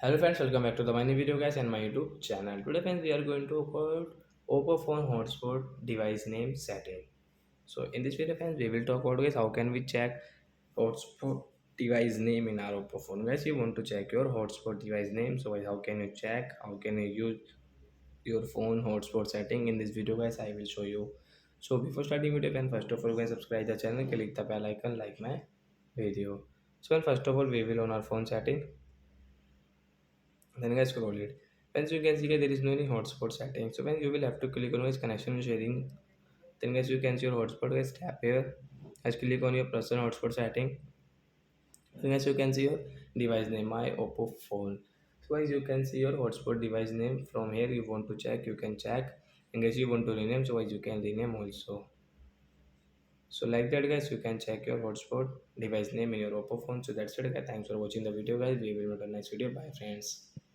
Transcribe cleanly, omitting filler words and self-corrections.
Hello friends, welcome back to the my new video guys and my YouTube channel. Today friends we are going to about Oppo phone hotspot device name setting. So in this video friends we will talk about guys how can we check hotspot device name in our Oppo phone. Guys, you want to check your hotspot device name. So guys, how can you check? How can you use your phone hotspot setting? In this video guys I will show you. So before starting video friends, first of all guys subscribe the channel, click the bell icon, like my video. So first of all we will on our phone setting. Then guys scroll it. Once you can see that there is no any hotspot setting. So when you will have to click on guys connection and sharing. Then guys you can see your hotspot, guys tap here. Guys click on your personal hotspot setting. Then guys you can see your device name, my Oppo phone. So guys you can see your hotspot device name. From here you want to check, you can check. And guys you want to rename, so guys you can rename also. So like that guys you can check your hotspot device name in your Oppo phone. So that's it guys. Thanks for watching the video guys. We will meet on next video. Bye friends.